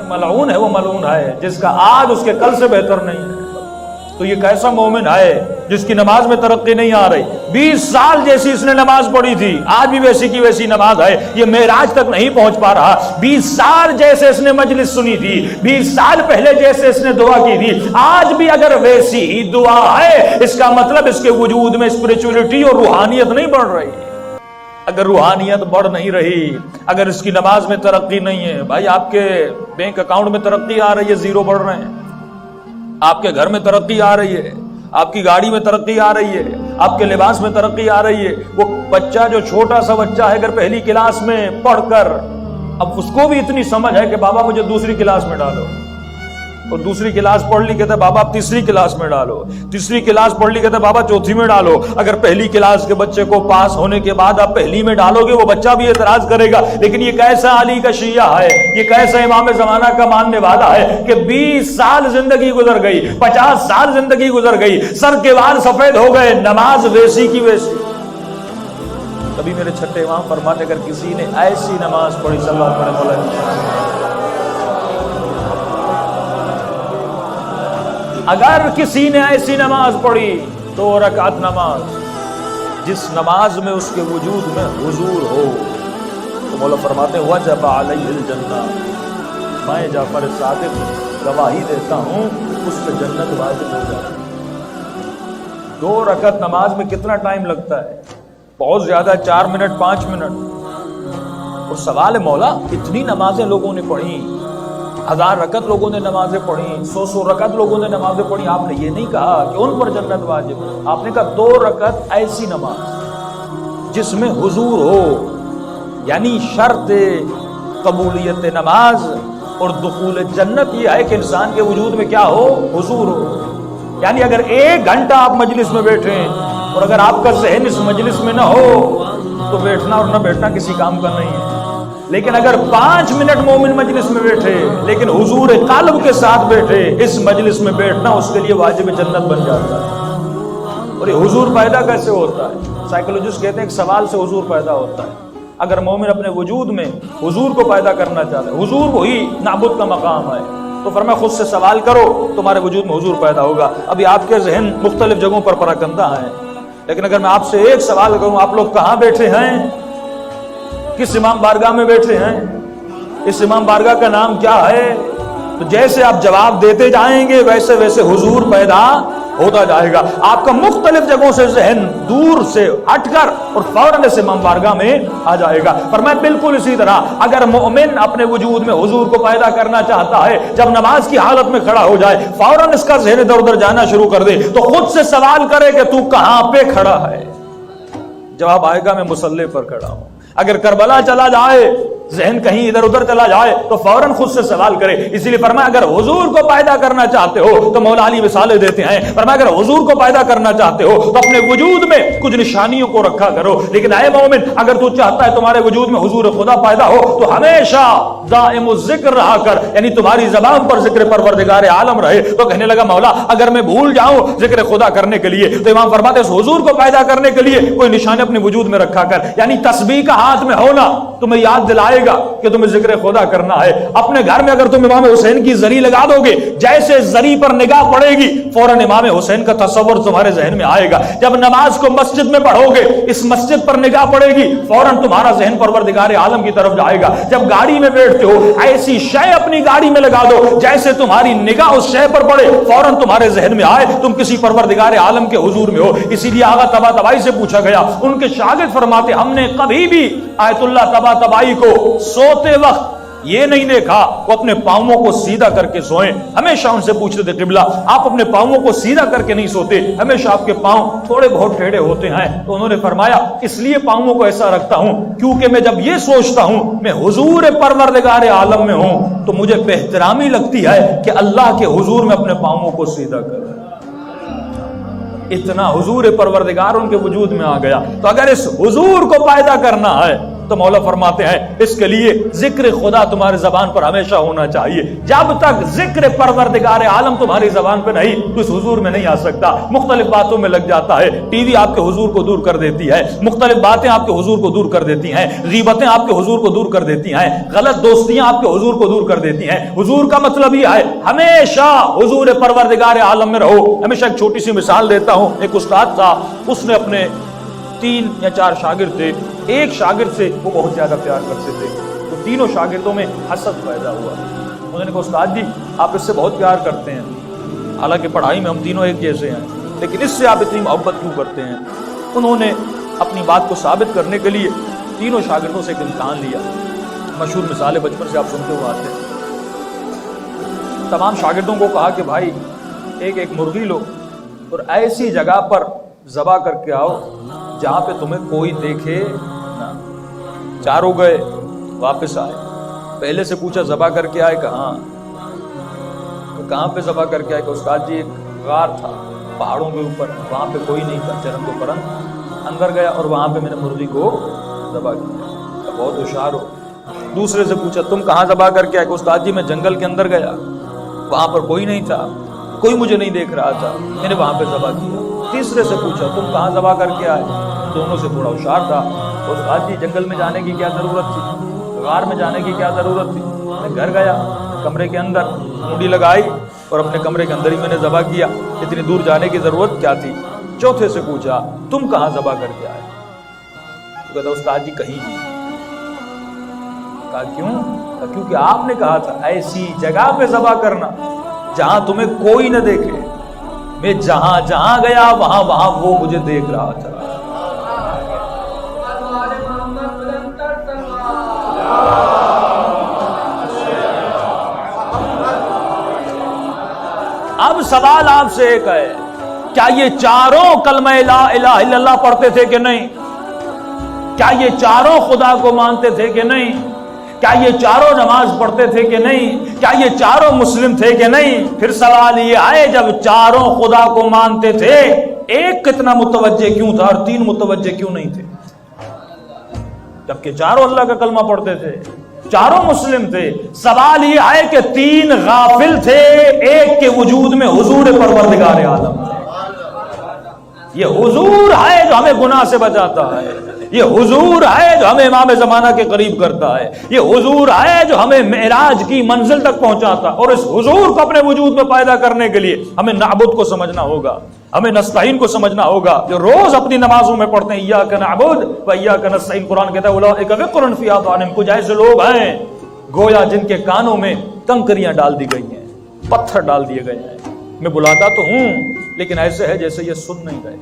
मलऊन है वो मलऊन है जिसका आज उसके कल से बेहतर नहीं है। तो ये कैसा मोमिन है जिसकी नमाज में तरक्की नहीं आ रही। 20 साल जैसी इसने नमाज पढ़ी थी, आज भी वैसी की वैसी नमाज है, ये मेराज तक नहीं पहुंच पा रहा। 20 साल जैसे इसने मजलिस सुनी थी, 20 साल पहले जैसे इसने दुआ की थी, आज भी अगर वैसी ही दुआ है, इसका मतलब इसके वजूद में स्पिरिचुअलिटी और रूहानियत नहीं बढ़ रही। अगर रूहानियत बढ़ नहीं रही, अगर इसकी नमाज में तरक्की नहीं है, भाई आपके बैंक अकाउंट में तरक्की आ रही है, जीरो बढ़ रहे हैं, आपके घर में तरक्की आ रही है, आपकी गाड़ी में तरक्की आ रही है, आपके लिबास में तरक्की आ रही है। वो बच्चा जो छोटा सा बच्चा है, अगर पहली क्लास में पढ़कर अब उसको भी इतनी समझ है कि बाबा मुझे दूसरी क्लास में डालो, और दूसरी क्लास पढ़ ली, कहते बाबा आप तीसरी क्लास में डालो, तीसरी क्लास पढ़ ली, कहते बाबा चौथी में डालो। अगर पहली क्लास के बच्चे को पास होने के बाद आप पहली में डालोगे, वो बच्चा भी एतराज करेगा। लेकिन ये कैसा अली का शिया है, ये कैसा इमाम जमाना का मानने वाला है कि 20 साल जिंदगी गुजर गई, 50 साल जिंदगी गुजर गई, सर के बाल सफेद हो गए, नमाज वैसी की वैसी। कभी मेरे छठे इमाम फरमाते अगर किसी ने ऐसी नमाज पढ़ी, सल्लल्लाहु अलैहि वसल्लम, अगर किसी ने ऐसी नमाज पढ़ी, 2 रकात नमाज, जिस नमाज में उसके वजूद में हुजूर हो, तो मौला फरमाते हैं वजब अलैहिल जन्नह, मैं जाफर सादिक गवाही देता हूं उस पे जन्नत वाजिब हो जाती है। 2 रकात नमाज में कितना टाइम लगता है? बहुत ज्यादा, 4 मिनट 5 मिनट। और सवाल है मौला इतनी नमाजें लोगों ने पढ़ी, 1000 रकत लोगों ने नमाजें पढ़ी, 100 रकत लोगों ने नमाजें पढ़ी, आपने ये नहीं कहा कि उन पर जन्नत वाजिब। आपने कहा 2 रकत ऐसी नमाज जिसमें हुजूर हो, यानी शर्त कबूलियत नमाज और दुखूल जन्नत ये है कि इंसान के वजूद में क्या हो, हुजूर हो। यानी अगर 1 घंटा आप मजलिस में बैठे और अगर आपका ज़हन इस मजलिस में ना हो, तो बैठना और ना बैठना किसी काम का नहीं है। लेकिन अगर 5 मिनट मोमिन मजलिस में बैठे लेकिन हुजूर कल्ब के साथ बैठे, इस मजलिस में बैठना उसके लिए वाजिब जन्नत बन जाता है। और ये हुजूर पैदा कैसे होता है? साइकोलॉजिस्ट कहते हैं एक सवाल से हुजूर पैदा होता है। अगर मोमिन अपने वजूद में हुजूर को पैदा करना चाहते हैं, हुजूर वही नाबुद का मकाम है, तो फरमाया खुद से सवाल करो, तुम्हारे वजूद में हुजूर पैदा होगा। अभी आपके जहन मुख्तलिफ जगहों पर पराकंदा है, लेकिन अगर मैं आपसे एक सवाल करूं, आप लोग कहां बैठे हैं? किस इमाम बारगाह में बैठे हैं? इस इमाम बारगाह का नाम क्या है? तो जैसे आप जवाब देते जाएंगे वैसे वैसे हुजूर पैदा होता जाएगा। आपका मुख्तलिफ जगहों से जहन दूर से हटकर और फौरन इस इमाम बारगाह में आ जाएगा। पर मैं बिल्कुल इसी तरह अगर मोमिन अपने वजूद में हुजूर को पैदा करना चाहता है, जब नमाज की हालत में खड़ा हो जाए, फौरन इसका जहन इधर उधर जाना शुरू कर दे, तो खुद से सवाल करे कि तू कहां पे खड़ा है? जवाब आएगा मैं मुसल्ले पर खड़ा हूं। अगर करबला चला जाए, जहन कहीं इधर उधर चला जाए, तो फौरन खुद से सवाल करे। इसीलिए फरमाया अगर हुजूर को पैदा करना चाहते हो तो मौला अली मिसालें देते हैं। फरमाया अगर हुजूर को पैदा करना चाहते हो तो अपने वजूद में कुछ निशानियों को रखा करो। लेकिन ऐ मोमिन, अगर तू चाहता है तुम्हारे वजूद में हुजूर खुदा पैदा हो, तो हमेशा दाइमुज जिक्र रहा कर, यानी तुम्हारी ज़बान पर जिक्र परवरदिगार आलम रहे। तो कहने लगा मौला अगर मैं भूल जाऊं जिक्र खुदा करने के लिए, तो इमाम फरमाते हैं हुजूर को पैदा करने के लिए कोई निशान अपने वजूद में रखा कर, यानी तस्बीह का हाथ में होना तुम्हें याद दिलाएगा कि तुम्हें जिक्र खुदा करना है। अपने घर में अगर तुम इमाम हुसैन की जरी लगा दोगे, जैसे जरी पर निगाह पड़ेगी फौरन इमाम हुसैन का तस्वर तुम्हारे जहन में आएगा। जब नमाज को मस्जिद में पढ़ोगे, इस मस्जिद पर निगाह पड़ेगी, फौरन तुम्हारा जहन परवरदिगार आलम की तरफ जाएगा। जब गाड़ी में बैठते हो, ऐसी शय अपनी गाड़ी में लगा दो जैसे तुम्हारी निगाह उस शय पर पड़े, फौरन तुम्हारे जहन में आए तुम किसी परवरदिगार आलम के हुजूर में हो। इसीलिए आगा तबातबाई से पूछा गया, उनके शागिर्द फरमाते हमने कभी भी आयतुल्लाह तबातबाई को सोते वक्त ये नहीं देखा वो अपने पांवों को सीधा करके सोए। हमेशा उनसे पूछते थे किबला आप अपने पांवों को सीधा करके नहीं सोते, हमेशा आपके पांव थोड़े बहुत टेढ़े होते हैं। तो उन्होंने फरमाया इसलिए पांवों को ऐसा रखता हूं क्योंकि मैं जब ये सोचता हूं मैं हुजूर परवरदिगार आलम में हूं, तो मुझे बेहतरामी लगती है कि अल्लाह के हुजूर में अपने पांवों को सीधा कर। इतना हुजूर परवरदिगार उनके वजूद में आ गया। तो अगर इस हुजूर को पैदा करना है تو مولا فرماتے ہیں اس کے لیے ذکر خدا تمہاری زبان پر ہمیشہ ہونا چاہیے. جب تک ذکر پروردگار عالم تمہاری زبان پہ نہیں تو اس حضور میں نہیں آ سکتا. مختلف باتوں میں لگ جاتا ہے. ٹی وی آپ کے حضور کو دور کر دیتی ہے, مختلف باتیں آپ کے حضور کو دور کر دیتی ہیں, غیبتیں آپ کے حضور کو دور کر دیتی ہیں, غلط دوستیاں آپ کے حضور کو دور کر دیتی ہیں. حضور کا مطلب یہ ہے ہمیشہ حضور پروردگار عالم میں رہو. ہمیشہ ایک چھوٹی سی مثال دیتا ہوں. ایک استاد تھا, اس نے اپنے 3 یا 4 شاگرد تھے. ایک شاگرد سے وہ بہت زیادہ پیار کرتے تھے, تو تینوں شاگردوں میں حسد پیدا ہوا. انہوں نے کہا استاد جی آپ اس سے بہت پیار کرتے ہیں, حالانکہ پڑھائی میں ہم تینوں ایک جیسے ہیں, لیکن اس سے آپ اتنی محبت کیوں کرتے ہیں؟ انہوں نے اپنی بات کو ثابت کرنے کے لیے تینوں شاگردوں سے ایک امتحان لیا. مشہور مثالیں بچپن سے آپ سنتے ہوئے آتے ہیں. تمام شاگردوں کو کہا کہ بھائی ایک مرغی لو اور ایسی جگہ پر ذبح کر کے آؤ جہاں پہ تمہیں کوئی دیکھے نہ. چاروں گئے, واپس آئے. پہلے سے پوچھا ذبح کر کے آئے؟ کہاں. تو کہاں پہ ذبح کر کے آئے؟ کہ استاد جی ایک غار تھا پہاڑوں کے اوپر, وہاں پہ کوئی نہیں تھا, چرند و پرند. اندر گیا اور وہاں پہ میں نے مرغی کو ذبح کیا. بہت ہوشیار ہو. دوسرے سے پوچھا تم کہاں ذبح کر کے آئے؟ کہ استاد جی میں جنگل کے اندر گیا, وہاں پر کوئی نہیں تھا, کوئی مجھے نہیں دیکھ رہا تھا, میں نے وہاں پہ ذبح کیا. تیسرے سے پوچھا تم کہاں ذبح کر کے آئے؟ دونوں سے تھوڑا ہوشیار تھا. استاد جی جنگل میں جانے کی کیا ضرورت تھی, غار میں جانے کی کیا ضرورت تھی, میں گھر گیا, کمرے کے اندر مونڈی لگائی اور اپنے کمرے کے اندر ہی میں نے ذبح کیا, اتنی دور جانے کی ضرورت کیا تھی. چوتھے سے پوچھا تم کہاں ذبح کر کے آئے؟ تو کہتا استاد جی کہیں نہیں. کہا کیوں؟ کیونکہ آپ نے کہا تھا ایسی جگہ پہ ذبح کرنا جہاں تمہیں کوئی نہ دیکھے. میں جہاں جہاں گیا وہاں وہاں وہ مجھے دیکھ رہا تھا. اب سوال آپ سے ایک ہے, کیا یہ چاروں کلمہ لا الہ الا اللہ پڑھتے تھے کہ نہیں؟ کیا یہ چاروں خدا کو مانتے تھے کہ نہیں؟ کیا یہ چاروں نماز پڑھتے تھے کہ نہیں؟ کیا یہ چاروں مسلم تھے کہ نہیں؟ پھر سوال یہ آئے جب چاروں خدا کو مانتے تھے, ایک کتنا متوجہ کیوں تھا اور 3 متوجہ کیوں نہیں تھے؟ جبکہ چاروں اللہ کا کلمہ پڑھتے تھے, چاروں مسلم تھے. سوال یہ آئے کہ 3 غافل تھے ایک کے وجود میں حضور پروردگار عالم. یہ حضور ہے جو ہمیں گناہ سے بچاتا ہے, یہ حضور ہے جو ہمیں امام زمانہ کے قریب کرتا ہے, یہ حضور ہے جو ہمیں معراج کی منزل تک پہنچاتا. اور اس حضور کو اپنے وجود میں پیدا کرنے کے لیے ہمیں نعبد کو سمجھنا ہوگا, ہمیں نستعین کو سمجھنا ہوگا, جو روز اپنی نمازوں میں پڑھتے ہیں ایاک نعبد و ایاک نستعین. قرآن کہتا ہے اولئک وقر فی آذانہم, کچھ ایسے لوگ ہیں گویا جن کے کانوں میں کنکریاں ڈال دی گئی ہیں, پتھر ڈال دیے گئے ہیں. میں بلاتا تو ہوں لیکن ایسے ہے جیسے یہ سن نہیں رہے.